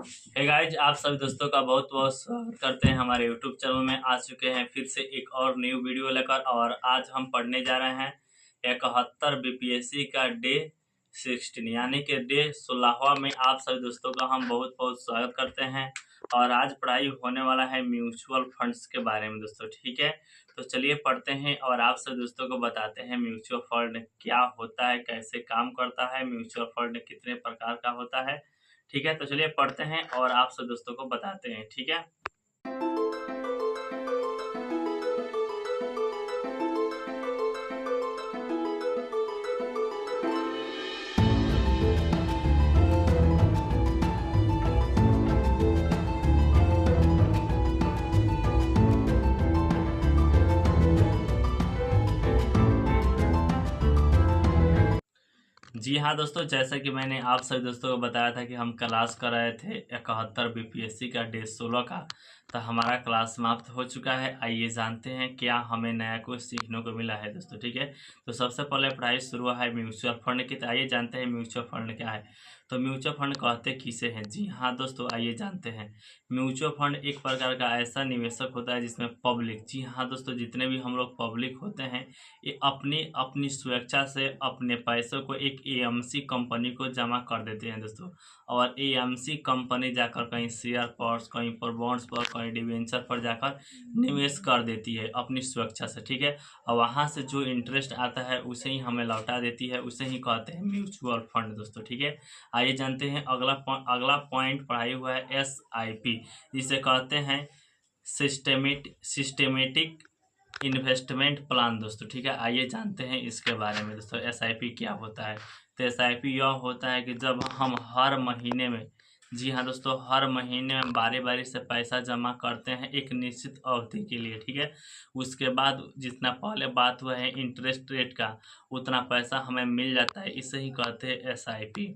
Hey guys, आप सभी दोस्तों का बहुत बहुत स्वागत करते हैं। हमारे यूट्यूब चैनल में आ चुके हैं फिर से एक और न्यू वीडियो लेकर। और आज हम पढ़ने जा रहे हैं 71 बीपीएससी का डे 16 यानी कि डे 16वां में आप सभी दोस्तों का हम बहुत बहुत स्वागत करते हैं। और आज पढ़ाई होने वाला है म्यूचुअल फंड्स के बारे में दोस्तों, ठीक है। तो चलिए पढ़ते हैं और आप सभी दोस्तों को बताते हैं म्यूचुअल फंड क्या होता है, कैसे काम करता है, म्यूचुअल फंड कितने प्रकार का होता है, ठीक है। तो चलिए पढ़ते हैं और आप सब दोस्तों को बताते हैं, ठीक है। जी हाँ दोस्तों, जैसा कि मैंने आप सभी दोस्तों को बताया था कि हम क्लास कर रहे थे 71 बीपीएससी का डे 16 का। तो हमारा क्लास समाप्त हो चुका है। आइए जानते हैं क्या हमें नया कुछ सीखने को मिला है दोस्तों, ठीक है। तो सबसे पहले पढ़ाई शुरू है म्यूचुअल फंड की। तो आइए जानते हैं म्यूचुअल फंड क्या है। तो म्यूचुअल फंड कहते किसे हैं? जी हाँ दोस्तों, आइए जानते हैं। म्यूचुअल फंड एक प्रकार का ऐसा निवेशक होता है जिसमें पब्लिक, जी हाँ दोस्तों, जितने भी हम लोग पब्लिक होते हैं ये अपनी अपनी स्वेच्छा से अपने पैसों को एक एएमसी कंपनी को जमा कर देते हैं दोस्तों। और एएमसी कंपनी जाकर कहीं शेयर पर, कहीं पर बॉन्ड्स पर, कहीं डिवेंचर पर जाकर निवेश कर देती है अपनी स्वेच्छा से, ठीक है। और वहाँ से जो इंटरेस्ट आता है उसे ही हमें लौटा देती है, उसे ही कहते हैं म्यूचुअल फंड दोस्तों, ठीक है। आइए जानते हैं अगला पॉइंट पढ़ाई हुआ है एसआईपी, जिसे कहते हैं सिस्टेमेटिक इन्वेस्टमेंट प्लान दोस्तों, ठीक है। आइए जानते हैं इसके बारे में दोस्तों, एसआईपी क्या होता है। तो एसआईपी यह होता है कि जब हम हर महीने में, जी हाँ दोस्तों, हर महीने में बारी बारी से पैसा जमा करते हैं एक निश्चित अवधि के लिए, ठीक है। उसके बाद जितना पहले बात हुआ है इंटरेस्ट रेट का, उतना पैसा हमें मिल जाता है, इसे ही कहते हैं एसआईपी।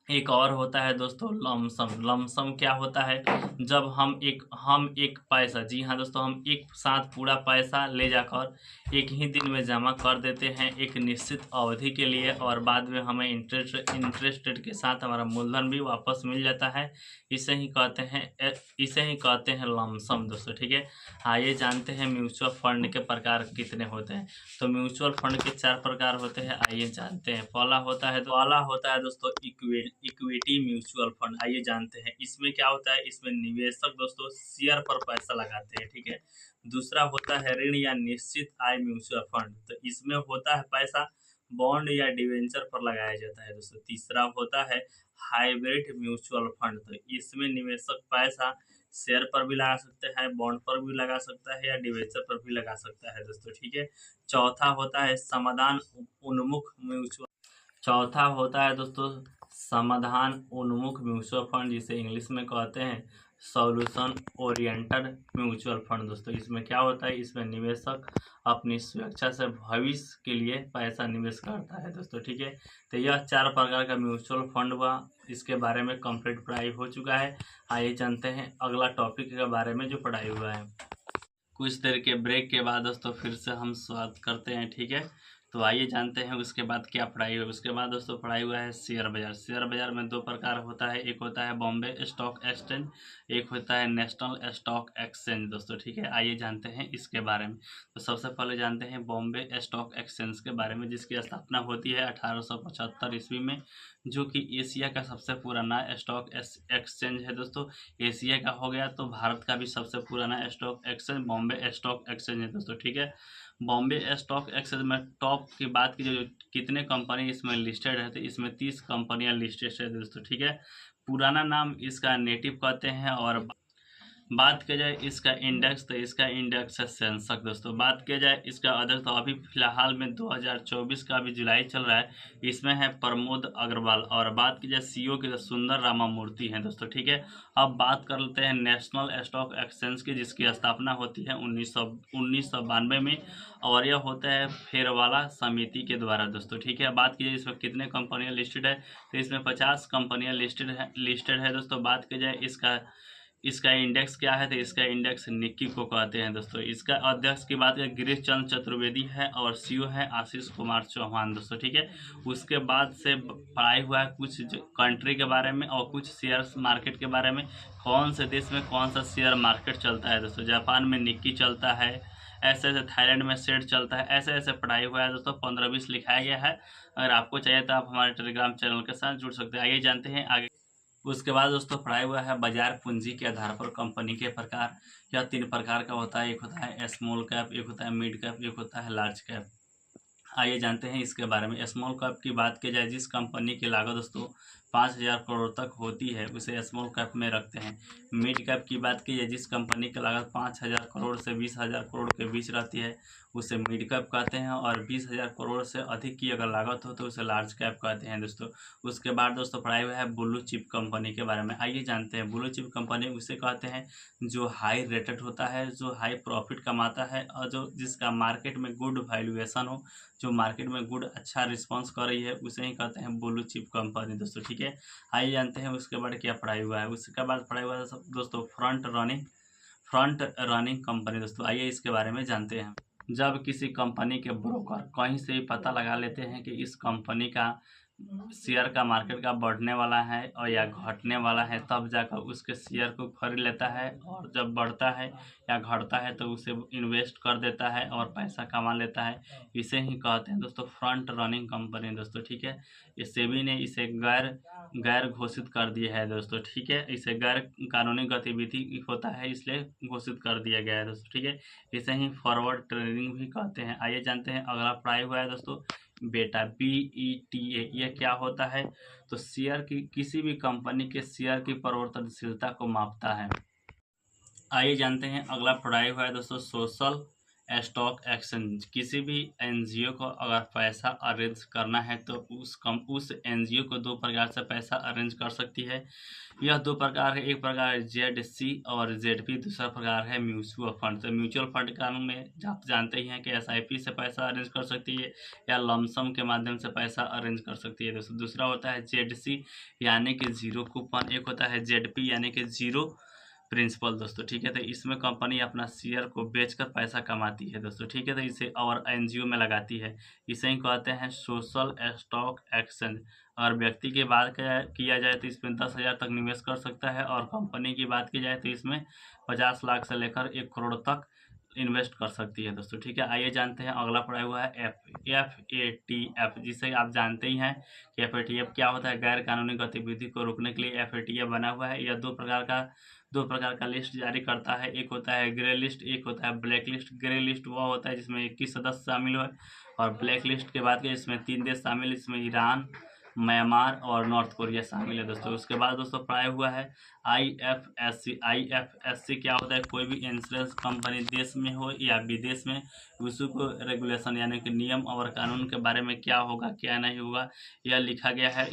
एक और होता है दोस्तों लमसम। लमसम क्या होता है? जब हम एक पैसा, जी हाँ दोस्तों, हम एक साथ पूरा पैसा ले जाकर एक ही दिन में जमा कर देते हैं एक निश्चित अवधि के लिए, और बाद में हमें इंटरेस्ट रेट के साथ हमारा मूलधन भी वापस मिल जाता है। इसे ही कहते हैं लमसम दोस्तों, ठीक है। आइए जानते हैं म्यूचुअल फंड के प्रकार कितने होते हैं। तो म्यूचुअल फंड के 4 प्रकार होते हैं, आइए जानते हैं। पहला होता है दोस्तों इक्विटी म्यूचुअल फंड। आइए जानते हैं इसमें क्या होता है। इसमें निवेशक दोस्तों शेयर पर पैसा लगाते हैं, ठीक है। दूसरा होता है ऋण या निश्चित आय म्यूचुअल फंड। तो इसमें होता है पैसा बॉन्ड या डिवेंचर पर लगाया जाता है दोस्तों। तीसरा होता है हाइब्रिड म्यूचुअल फंड। तो इसमें निवेशक पैसा शेयर पर भी लगा सकते हैं, बॉन्ड पर भी लगा सकता है, या डिवेंचर पर भी लगा सकता है दोस्तों, ठीक है। चौथा होता है समाधान उन्मुख म्यूचुअल चौथा होता है दोस्तों समाधान उन्मुख म्यूचुअल फंड, जिसे इंग्लिश में कहते हैं सॉल्यूशन ओरिएंटेड म्यूचुअल फंड दोस्तों। इसमें क्या होता है? इसमें निवेशक अपनी स्वेच्छा से भविष्य के लिए पैसा निवेश करता है दोस्तों, ठीक है। तो यह 4 प्रकार का म्यूचुअल फंड हुआ, इसके बारे में कंप्लीट पढ़ाई हो चुका है। आइए जानते हैं अगला टॉपिक के बारे में जो पढ़ाई हुआ है। कुछ देर के ब्रेक के बाद दोस्तों फिर से हम स्वागत करते हैं, ठीक है। तो आइए जानते हैं उसके बाद क्या पढ़ाई हुई। उसके बाद दोस्तों पढ़ाई हुआ है शेयर बाजार। शेयर बाजार में 2 प्रकार होता है, एक होता है बॉम्बे स्टॉक एक्सचेंज, एक होता है नेशनल स्टॉक एक्सचेंज दोस्तों, ठीक है। आइए जानते हैं इसके बारे में। तो सबसे पहले जानते हैं बॉम्बे स्टॉक एक्सचेंज के बारे में, जिसकी स्थापना होती है 1875 ईस्वी में, जो कि एशिया का सबसे पुराना स्टॉक एक्सचेंज है दोस्तों। एशिया का हो गया तो भारत का भी सबसे पुराना stock exchange Bombay stock exchange है दोस्तों, ठीक है। बॉम्बे स्टॉक एक्सचेंज में टॉप की बात की जो कितने कंपनी इसमें लिस्टेड है, तो इसमें 30 कंपनियां लिस्टेड है दोस्तों, ठीक है। पुराना नाम इसका नेटिव कहते हैं। और बात किया जाए इसका इंडेक्स, तो इसका इंडेक्स है सेंसेक्स दोस्तों। बात किया जाए इसका अध्यक्ष, तो अभी फिलहाल में 2024 का अभी जुलाई चल रहा है, इसमें है प्रमोद अग्रवाल। और बात की जाए सीईओ की, तो सुंदर रामामूर्ति हैं दोस्तों, ठीक है। अब बात कर लेते हैं नेशनल स्टॉक एक्सचेंज की, जिसकी स्थापना होती है 1992 में, और यह होता है फेरवाला समिति के द्वारा दोस्तों, ठीक है। बात की जाए इसमें कितने कंपनियां लिस्टेड है, तो इसमें 50 कंपनियां लिस्टेड है दोस्तों। बात की जाए इसका इंडेक्स क्या है, तो इसका इंडेक्स निक्की को कहते हैं दोस्तों। इसका अध्यक्ष की बात करें गिरीश चंद्र चतुर्वेदी है और सीईओ है आशीष कुमार चौहान दोस्तों, ठीक है। उसके बाद से पढ़ाई हुआ है कुछ कंट्री के बारे में और कुछ शेयर मार्केट के बारे में, कौन से देश में कौन सा शेयर मार्केट चलता है दोस्तों। जापान में निक्की चलता है, ऐसे ऐसे थाईलैंड में सेट चलता है, ऐसे ऐसे पढ़ाई हुआ है दोस्तों। 15-20 लिखाया गया है। अगर आपको चाहिए तो आप हमारे टेलीग्राम चैनल के साथ जुड़ सकते हैं। आइए जानते हैं आगे। उसके बाद दोस्तों पढ़ाया हुआ है बाजार पूंजी के आधार पर कंपनी के प्रकार। यह 3 प्रकार का होता है, एक होता है स्मॉल कैप, एक होता है मिड कैप, एक होता है लार्ज कैप। आइए जानते हैं इसके बारे में। स्मॉल कैप की बात की जाए, जिस कंपनी की लागत दोस्तों 5,000 करोड़ तक होती है उसे स्मॉल कैप में रखते हैं। मिड कैप की बात की जाए, जिस कंपनी की लागत 5,000 करोड़ से 20,000 करोड़ के बीच रहती है उसे मिड कैप कहते हैं, और 20,000 करोड़ से अधिक की अगर लागत हो तो उसे लार्ज कैप कहते हैं दोस्तों। उसके बाद दोस्तों पढ़ाई हुआ है ब्लू चिप कंपनी के बारे में। आइए जानते हैं। ब्लू चिप कंपनी उसे कहते हैं जो हाई रेटेड होता है, जो हाई प्रॉफिट कमाता है और जो जिसका मार्केट में गुड वैल्यूएशन हो, जो मार्केट में गुड अच्छा रिस्पांस कर रही है, उसे ही कहते हैं ब्लू चिप कंपनी दोस्तों, ठीक है। आइए जानते हैं उसके बाद क्या पढ़ाई हुआ है। उसके बाद पढ़ाई हुआ है दोस्तों फ्रंट रनिंग कंपनी दोस्तों। आइए इसके बारे में जानते हैं। जब किसी कंपनी के ब्रोकर कहीं से भी पता लगा लेते हैं कि इस कंपनी का शेयर का मार्केट का बढ़ने वाला है और या घटने वाला है, तब जाकर उसके शेयर को खरीद लेता है, और जब बढ़ता है या घटता है तो उसे इन्वेस्ट कर देता है और पैसा कमा लेता है। इसे ही कहते हैं दोस्तों फ्रंट रनिंग कंपनी दोस्तों, ठीक है। ये सेबी ने इसे गैर घोषित कर दिया है दोस्तों, ठीक है। इसे गैर कानूनी गतिविधि होता है इसलिए घोषित कर दिया गया है दोस्तों, ठीक है। इसे ही फॉरवर्ड ट्रेडिंग भी कहते हैं। आइए जानते हैं अगला पढ़ाई हुआ है दोस्तों बेटा BETA। यह क्या होता है, तो शेयर की किसी भी कंपनी के शेयर की परिवर्तनशीलता को मापता है। आइए जानते हैं अगला पढ़ाई हुआ है दोस्तों सोशल स्टॉक एक्सचेंज। किसी भी एनजीओ को अगर पैसा अरेंज करना है तो उस एनजीओ को 2 प्रकार से पैसा अरेंज कर सकती है। यह 2 प्रकार है, एक प्रकार है ZC और ZP, दूसरा प्रकार है म्यूचुअल फंड। तो म्यूचुअल फंड का में आप जानते ही हैं कि SIP से पैसा अरेंज कर सकती है या लमसम के माध्यम से पैसा अरेंज कर सकती है दोस्तों। दूसरा होता है ZC यानी कि जीरो कूपन, एक होता है ZP यानी कि जीरो प्रिंसिपल दोस्तों, ठीक है। तो इसमें कंपनी अपना शेयर को बेचकर पैसा कमाती है दोस्तों, ठीक है। तो इसे और एनजीओ में लगाती है। इसे ही कहते हैं सोशल स्टॉक एक्सचेंज। अगर व्यक्ति की बात किया जाए तो इसमें 10,000 तक निवेश कर सकता है, और कंपनी की बात की जाए तो इसमें 50 लाख से लेकर 1 करोड़ तक इन्वेस्ट कर सकती है दोस्तों, ठीक है। आइए जानते हैं अगला पढ़ा हुआ है FATF, जिसे आप जानते ही हैं कि FATF क्या होता है। गैर कानूनी गतिविधि को रोकने के लिए FATF बना हुआ है। यह दो प्रकार का लिस्ट जारी करता है, एक होता है ग्रे लिस्ट, एक होता है ब्लैक लिस्ट। ग्रे लिस्ट वह होता है जिसमें 21 सदस्य शामिल हो, और ब्लैक लिस्ट के बाद के इसमें 3 देश शामिल, इसमें ईरान, म्यांमार और नॉर्थ कोरिया शामिल है दोस्तों। उसके बाद दोस्तों पढ़ाया हुआ है IFSC क्या होता है, कोई भी इंश्योरेंस कंपनी देश में हो या विदेश में, उसको रेगुलेशन यानी कि नियम और कानून के बारे में क्या होगा क्या नहीं होगा यह लिखा गया है।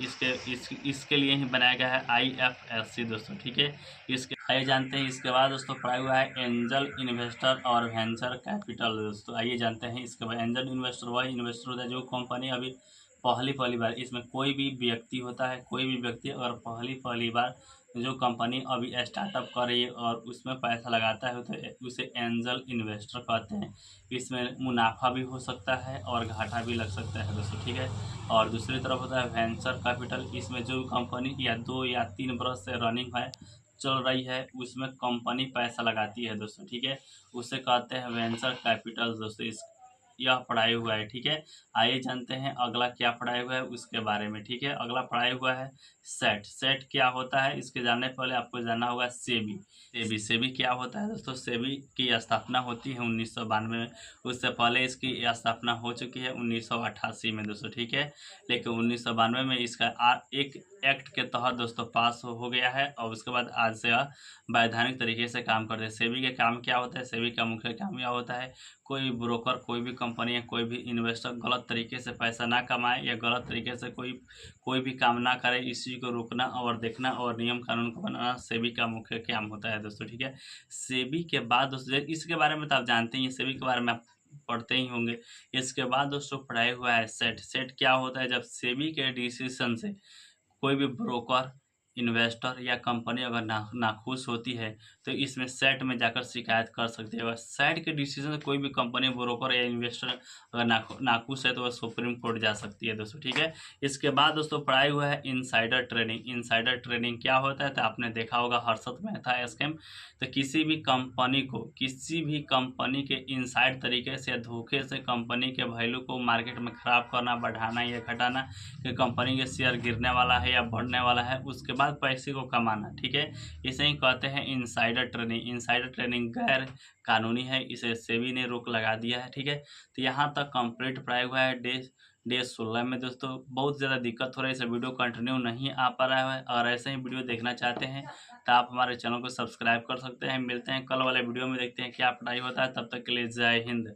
इसके लिए ही बनाया गया है IFSC दोस्तों, ठीक है। इसके आइए जानते हैं इसके बाद दोस्तों पढ़ाया हुआ है एंजल इन्वेस्टर और वेंचर कैपिटल दोस्तों। आइए जानते हैं इसके बाद। एंजल इन्वेस्टर वह इन्वेस्टर होता है जो कंपनी अभी पहली बार, इसमें कोई भी व्यक्ति होता है, कोई भी व्यक्ति अगर पहली बार जो कंपनी अभी स्टार्टअप कर रही है और उसमें पैसा लगाता है तो उसे एंजल इन्वेस्टर कहते हैं। इसमें मुनाफा भी हो सकता है और घाटा भी लग सकता है दोस्तों, ठीक है। और दूसरी तरफ होता है वेंचर कैपिटल। इसमें जो कंपनी या 2 या 3 वर्ष से रनिंग है, चल रही है, उसमें कंपनी पैसा लगाती है दोस्तों, ठीक है। उसे कहते हैं वेंचर कैपिटल दोस्तों। यह पढ़ाई हुआ है, ठीक है। आइए जानते हैं अगला क्या पढ़ाई हुआ है उसके बारे में, ठीक है। अगला पढ़ाई हुआ है सेट क्या होता है, इसके जानने पहले आपको जानना होगा सेबी क्या होता है दोस्तों। सेबी की स्थापना होती है 1992 में। उससे पहले इसकी स्थापना हो चुकी है 1988 में दोस्तों, ठीक है। लेकिन 1992 में इसका एक एक्ट के तहत दोस्तों पास हो गया है, और उसके बाद आज से वैधानिक तरीके से काम करते हैं। सेबी के काम क्या होता है, सेबी का मुख्य काम यह होता है कोई भी ब्रोकर, कोई भी कंपनी या कोई भी इन्वेस्टर गलत तरीके से पैसा ना कमाए या गलत तरीके से कोई भी काम ना करे, इस चीज़ को रोकना और देखना और नियम कानून को बनाना सेबी का मुख्य काम होता है दोस्तों, ठीक है। सेबी के बाद दोस्तों इसके बारे में तो आप जानते ही, सेबी के बारे में आप पढ़ते ही होंगे। इसके बाद दोस्तों पढ़ाई हुआ है सेट क्या होता है, जब सेबी के डिसीजन से कोई भी ब्रोकर इन्वेस्टर या कंपनी अगर नाखुश होती है तो इसमें सेट में जाकर शिकायत कर सकती है। अगर सेट के डिसीजन से कोई भी कंपनी, ब्रोकर या इन्वेस्टर अगर नाखुश है तो वह सुप्रीम कोर्ट जा सकती है दोस्तों, ठीक है। इसके बाद दोस्तों पढ़ाई हुआ है इनसाइडर ट्रेडिंग। इनसाइडर ट्रेडिंग क्या होता है तो आपने देखा होगा हर्षद मेहता स्कैम। तो किसी भी कंपनी के इनसाइड तरीके से या धोखे से कंपनी के वैल्यू को मार्केट में ख़राब करना, बढ़ाना या घटाना, कि कंपनी के शेयर गिरने वाला है या बढ़ने वाला है, उसके बाद पैसे को कमाना, ठीक है। इसे ही कहते हैं इनसाइडर ट्रेडिंग। इनसाइडर ट्रेडिंग गैर कानूनी है, इसे सेबी ने रोक लगा दिया है, ठीक है। तो यहाँ तक कंप्लीट पढ़ाई हुआ है डे 16 में दोस्तों। बहुत ज़्यादा दिक्कत हो रही है, इसे वीडियो कंटिन्यू नहीं आ पा रहा है। और ऐसे ही वीडियो देखना चाहते हैं तो आप हमारे चैनल को सब्सक्राइब कर सकते हैं। मिलते हैं कल वाले वीडियो में, देखते हैं क्या पढ़ाई होता है। तब तक के लिए जय हिंद।